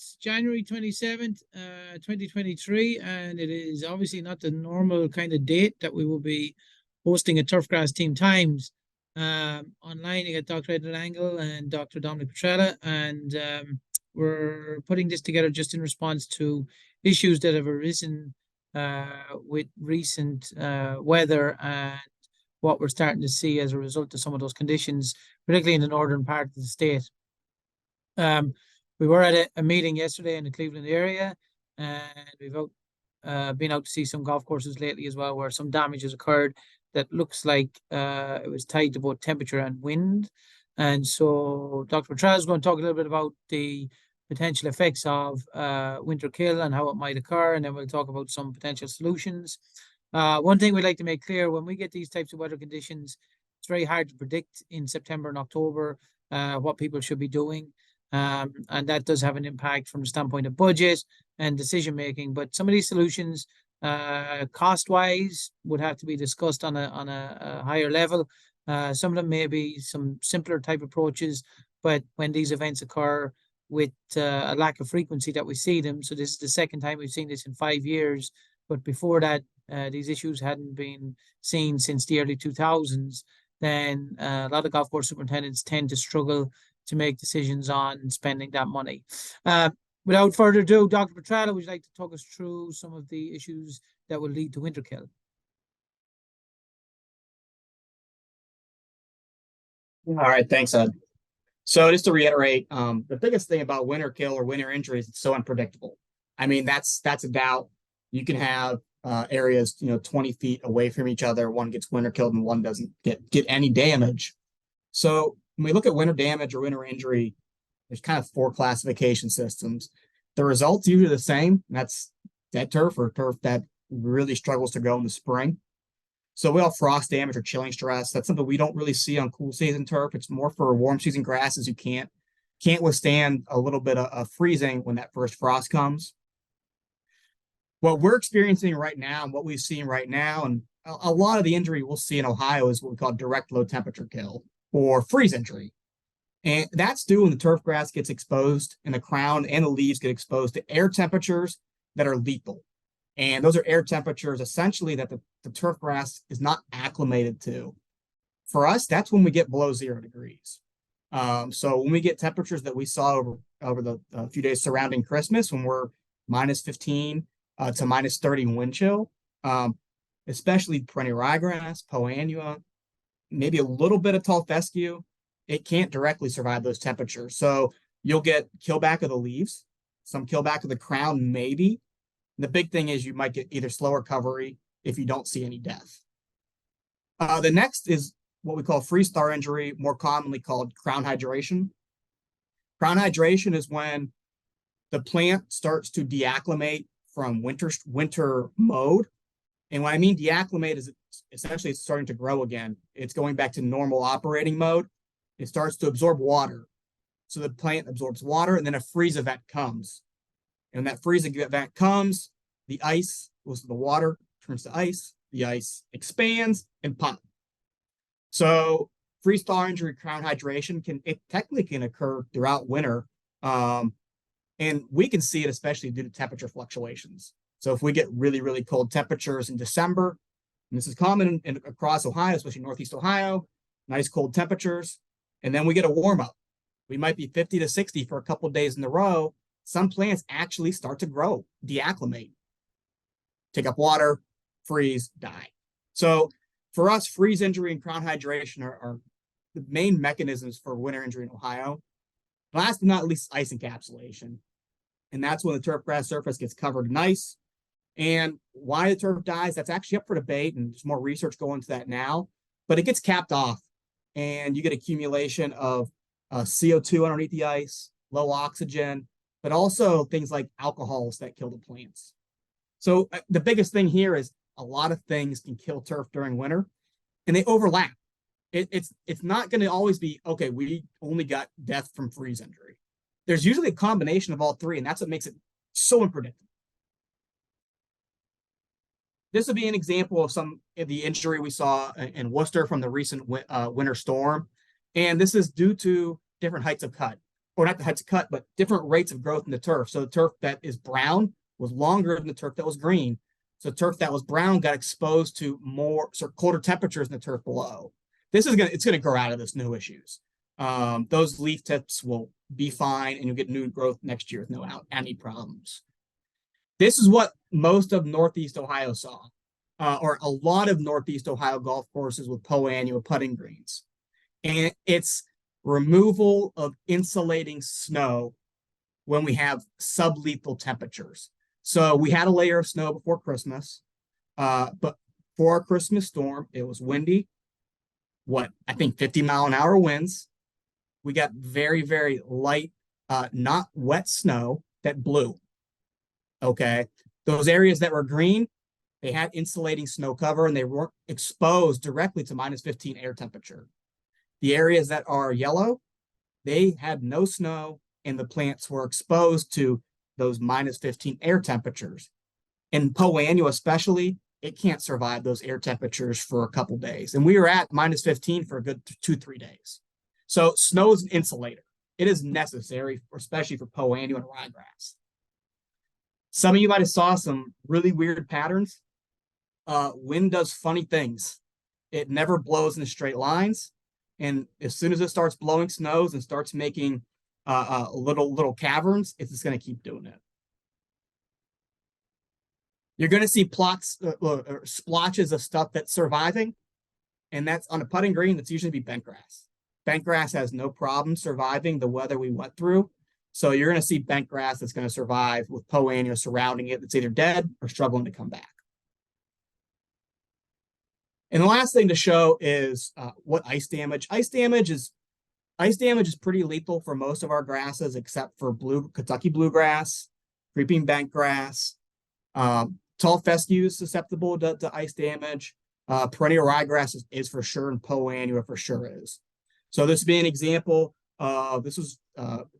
It's January 27th, 2023, and it is obviously not the normal kind of date that we will be hosting a Turfgrass Team Times. Online, you get Dr. Ed Nangle and Dr. Dominic Petrella, and we're putting this together just in response to issues that have arisen with recent weather and what we're starting to see as a result of some of those conditions, particularly in the northern part of the state. We were at a meeting yesterday in the Cleveland area, and we've been out to see some golf courses lately as well, where some damage has occurred that looks like it was tied to both temperature and wind. And so Dr. Petrella is going to talk a little bit about the potential effects of winter kill and how it might occur, and then we'll talk about some potential solutions. One thing we'd like to make clear: when we get these types of weather conditions, it's very hard to predict in September and October what people should be doing. And that does have an impact from the standpoint of budget and decision making. But some of these solutions, cost-wise, would have to be discussed on a higher level. Some of them may be some simpler type approaches, but when these events occur with a lack of frequency that we see them, so this is the second time we've seen this in 5 years, but before that, these issues hadn't been seen since the early 2000s, then a lot of golf course superintendents tend to struggle to make decisions on spending that money. Without further ado, Dr. Petrella, would you like to talk us through some of the issues that will lead to winter kill? All right, thanks, Ed. So just to reiterate, the biggest thing about winter kill or winter injuries, it's so unpredictable. I mean, that's about, you can have areas 20 feet away from each other. One gets winter killed and one doesn't get any damage. So when we look at winter damage or winter injury, there's kind of 4 classification systems. The result's usually the same. That's dead turf or turf that really struggles to grow in the spring. So we have frost damage or chilling stress. That's something we don't really see on cool season turf. It's more for warm season grasses who can't withstand a little bit of freezing when that first frost comes. What we're experiencing right now and what we've seen right now, and a lot of the injury we'll see in Ohio, is what we call direct low temperature kill or freeze injury. And that's due when the turf grass gets exposed and the crown and the leaves get exposed to air temperatures that are lethal. And those are air temperatures essentially that the turf grass is not acclimated to. For us, that's when we get below 0 degrees. So when we get temperatures that we saw over the few days surrounding Christmas, when we're minus 15 to minus 30 wind chill, especially perennial ryegrass, poa annua, maybe a little bit of tall fescue, it can't directly survive those temperatures. So you'll get killback of the leaves, some killback of the crown, maybe. The big thing is you might get either slow recovery if you don't see any death. The next is what we call freeze thaw injury, more commonly called crown hydration. Crown hydration is when the plant starts to deacclimate from winter mode. And what I mean deacclimate is essentially it's starting to grow again. It's going back to normal operating mode. It starts to absorb water. So the plant absorbs water, and then a freeze event comes. And when that freeze event comes, the ice goes to the water, turns to ice, the ice expands and pops. So freeze thaw injury, crown hydration technically can occur throughout winter. And we can see it especially due to temperature fluctuations. So if we get really, really cold temperatures in December, and this is common across Ohio, especially Northeast Ohio, nice cold temperatures, and then we get a warm up. We might be 50 to 60 for a couple of days in a row. Some plants actually start to grow, deacclimate, take up water, freeze, die. So for us, freeze injury and crown hydration are the main mechanisms for winter injury in Ohio. Last but not least, ice encapsulation. And that's when the turf grass surface gets covered in ice. And why the turf dies, that's actually up for debate, and there's more research going into that now. But it gets capped off, and you get accumulation of CO2 underneath the ice, low oxygen, but also things like alcohols that kill the plants. So the biggest thing here is a lot of things can kill turf during winter, and they overlap. It's not going to always be, okay, we only got death from freeze injury. There's usually a combination of all three, and that's what makes it so unpredictable. This would be an example of some of the injury we saw in Worcester from the recent winter storm. And this is due to different heights of cut or not the heads cut, but different rates of growth in the turf. So the turf that is brown was longer than the turf that was green. So the turf that was brown got exposed to more colder temperatures in the turf below. It's gonna grow out of this, no issues. Those leaf tips will be fine, and you'll get new growth next year with no any problems. This is what most of Northeast Ohio saw, or a lot of Northeast Ohio golf courses with Poa annua putting greens. And it's removal of insulating snow when we have sublethal temperatures. So we had a layer of snow before Christmas, but for our Christmas storm, it was windy, I think 50-mile-an-hour winds. We got very, very light, not wet snow that blew. Okay. Those areas that were green, they had insulating snow cover and they weren't exposed directly to -15 air temperature. The areas that are yellow, they had no snow and the plants were exposed to those -15 air temperatures. And Poa annua especially, it can't survive those air temperatures for a couple days. And we were at -15 for a good 2-3 days. So snow is an insulator. It is necessary, especially for Poa annua and ryegrass. Some of you might have saw some really weird patterns. Wind does funny things. It never blows in straight lines. And as soon as it starts blowing snows and starts making little caverns, it's just going to keep doing it. You're going to see plots or splotches of stuff that's surviving. And that's on a putting green, that's usually be bent grass. Bent grass has no problem surviving the weather we went through. So you're going to see bent grass that's going to survive with Poa annua surrounding it that's either dead or struggling to come back. And the last thing to show is what ice damage. Ice damage is pretty lethal for most of our grasses, except for Kentucky bluegrass, creeping bent grass. Tall fescue is susceptible to ice damage. Perennial ryegrass is for sure, and Poa annua for sure is. So this would be an example. This was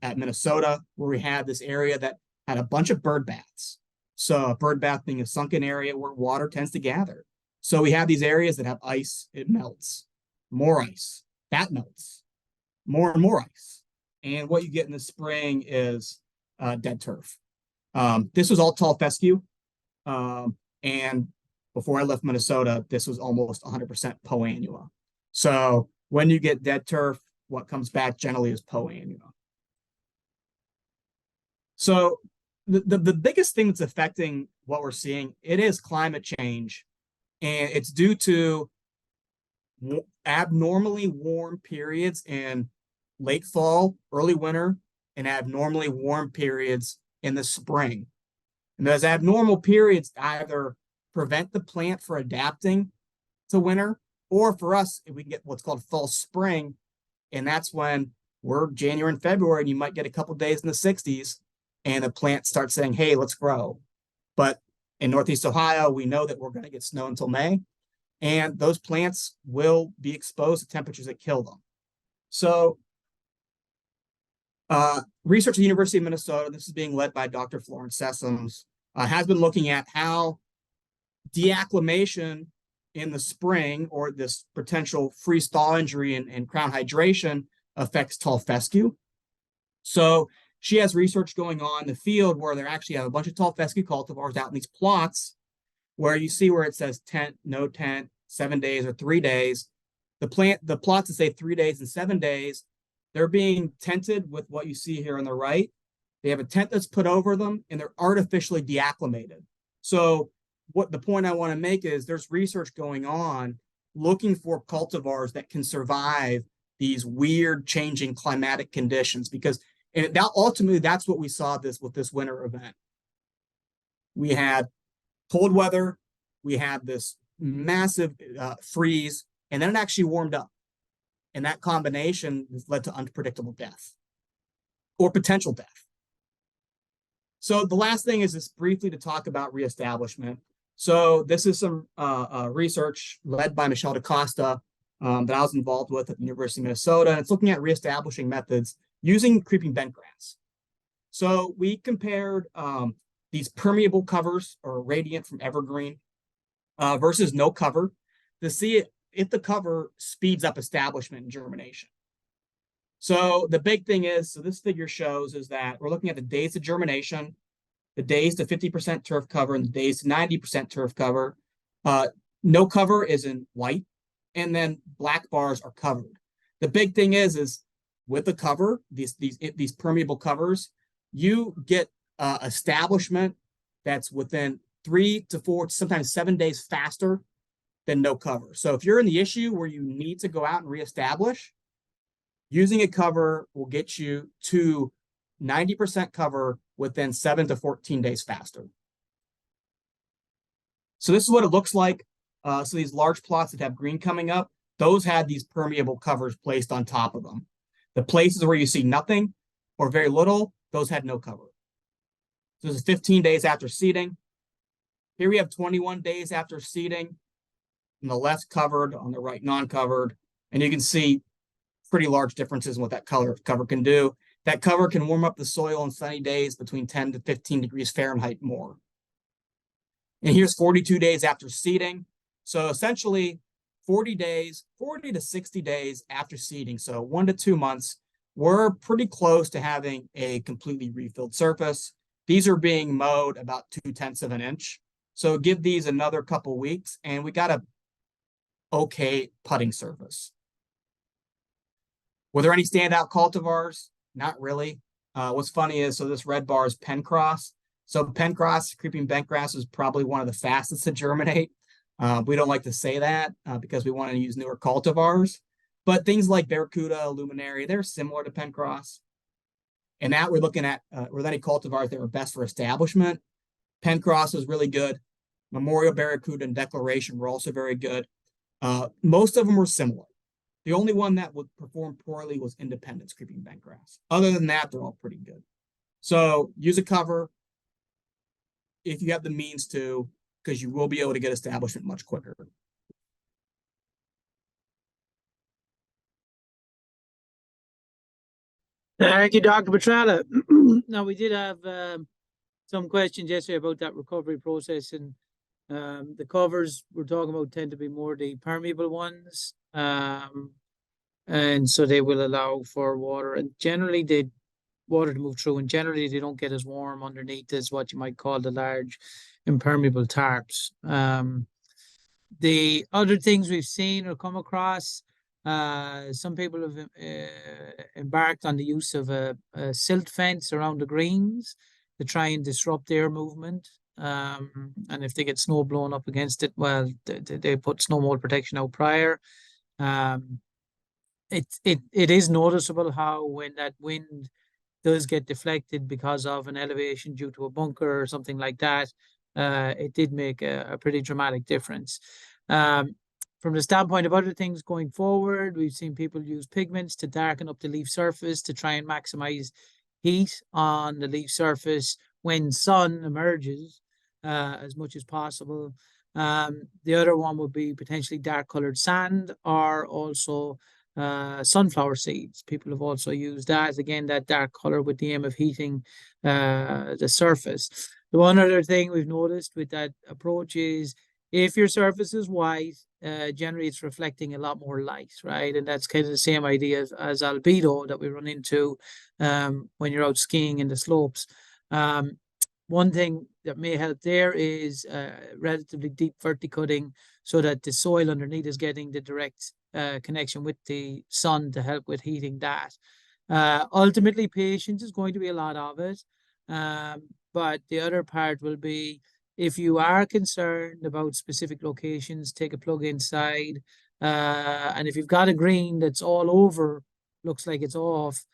at Minnesota, where we had this area that had a bunch of bird baths. So a bird bath being a sunken area where water tends to gather. So we have these areas that have ice, it melts. More ice, that melts. More and more ice. And what you get in the spring is dead turf. This was all tall fescue. And before I left Minnesota, this was almost 100% Poa annua. So when you get dead turf, what comes back generally is Poa annua. So the biggest thing that's affecting what we're seeing, it is climate change. And it's due to abnormally warm periods in late fall, early winter, and abnormally warm periods in the spring. And those abnormal periods either prevent the plant from adapting to winter, or for us, if we can get what's called false spring, and that's when we're January and February, and you might get a couple days in the 60s, and the plant starts saying, hey, let's grow. But in Northeast Ohio, we know that we're going to get snow until May, and those plants will be exposed to temperatures that kill them. So research at the University of Minnesota, this is being led by Dr. Florence Sessoms, has been looking at how deacclimation in the spring, or this potential freeze-thaw injury and crown hydration, affects tall fescue. So she has research going on in the field where they actually have a bunch of tall fescue cultivars out in these plots where you see where it says tent, no tent, 7 days or 3 days. The plots that say 3 days and 7 days, they're being tented with what you see here on the right. They have a tent that's put over them and they're artificially deacclimated. So what the point I want to make is there's research going on looking for cultivars that can survive these weird changing climatic conditions, because ultimately that's what we saw with this winter event. We had cold weather, we had this massive freeze, and then it actually warmed up. And that combination led to unpredictable death or potential death. So the last thing is just briefly to talk about reestablishment. So this is some research led by Michelle DaCosta that I was involved with at the University of Minnesota. And it's looking at reestablishing methods using creeping bent grass. So we compared these permeable covers or radiant from evergreen versus no cover to see if the cover speeds up establishment and germination. So the big thing is, so this figure shows is that we're looking at the days of germination, the days to 50% turf cover, and the days to 90% turf cover. No cover is in white, and then black bars are covered. The big thing is with the cover, these permeable covers, you get establishment that's within 3 to 4, sometimes 7 days faster than no cover. So if you're in the issue where you need to go out and reestablish, using a cover will get you to 90% cover within 7 to 14 days faster. So this is what it looks like. So these large plots that have green coming up, those had these permeable covers placed on top of them. The places where you see nothing or very little, those had no cover. So this is 15 days after seeding. Here we have 21 days after seeding. On the left covered, on the right non-covered. And you can see pretty large differences in what that cover can do. That cover can warm up the soil on sunny days between 10 to 15 degrees Fahrenheit more. And here's 42 days after seeding. So essentially 40 to 60 days after seeding, so 1 to 2 months, we're pretty close to having a completely refilled surface. These are being mowed about 2/10 of an inch. So give these another couple weeks and we got a okay putting surface. Were there any standout cultivars? Not really. What's funny is, so this red bar is Pencross. So Pencross, creeping bentgrass, is probably one of the fastest to germinate. We don't like to say that because we want to use newer cultivars. But things like Barracuda, Luminary, they're similar to Pencross. And that we're looking at, were there any cultivars that were best for establishment? Pencross was really good. Memorial, Barracuda, and Declaration were also very good. Most of them were similar. The only one that would perform poorly was Independence creeping bentgrass. Other than that, they're all pretty good. So use a cover if you have the means to, because you will be able to get establishment much quicker. Thank you, Dr. Petrella. Now, we did have some questions yesterday about that recovery process, and the covers we're talking about tend to be more the permeable ones. And so they will allow for water, and generally they water to move through, and generally they don't get as warm underneath as what you might call the large impermeable tarps. The other things we've seen or come across, some people have embarked on the use of a silt fence around the greens to try and disrupt air movement. And if they get snow blown up against it, well, they put snow mold protection out prior. It is noticeable how when that wind does get deflected because of an elevation due to a bunker or something like that, it did make a pretty dramatic difference. From the standpoint of other things going forward, we've seen people use pigments to darken up the leaf surface to try and maximize heat on the leaf surface when sun emerges as much as possible. The other one would be potentially dark colored sand, or also sunflower seeds. People have also used that, again, that dark color with the aim of heating the surface. The one other thing we've noticed with that approach is if your surface is white, generally it's reflecting a lot more light, right? And that's kind of the same idea as albedo that we run into when you're out skiing in the slopes. One thing that may help there is relatively deep verticutting so that the soil underneath is getting the direct connection with the sun to help with heating that. Ultimately, patience is going to be a lot of it. But the other part will be, if you are concerned about specific locations, take a plug inside. And if you've got a green that's all over, looks like it's off,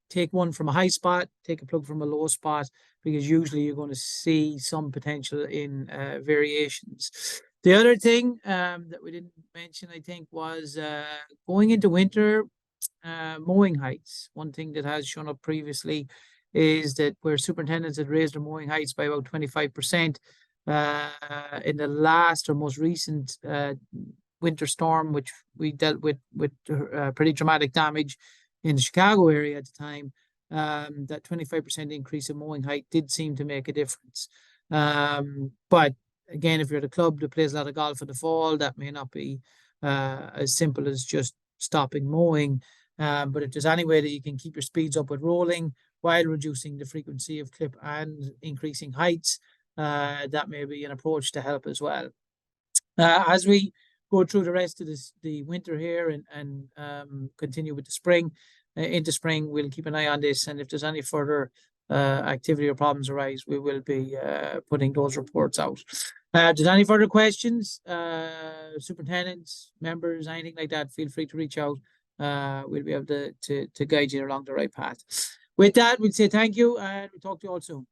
take one from a high spot, take a plug from a low spot, because usually you're going to see some potential in variations. The other thing that we didn't mention, I think, was going into winter, mowing heights. One thing that has shown up previously is that where superintendents had raised their mowing heights by about 25% in the last or most recent winter storm, which we dealt with pretty dramatic damage in the Chicago area at the time, that 25% increase in mowing height did seem to make a difference. But again, if you're at a club that plays a lot of golf in the fall, that may not be as simple as just stopping mowing. But if there's any way that you can keep your speeds up with rolling while reducing the frequency of clip and increasing heights, that may be an approach to help as well. As we go through the rest of the winter here and continue with the spring, into spring, we'll keep an eye on this. And if there's any further activity or problems arise, we will be putting those reports out. If there's any further questions, superintendents, members, anything like that, feel free to reach out. We'll be able to guide you along the right path. With that, we'll say thank you and we'll talk to you all soon.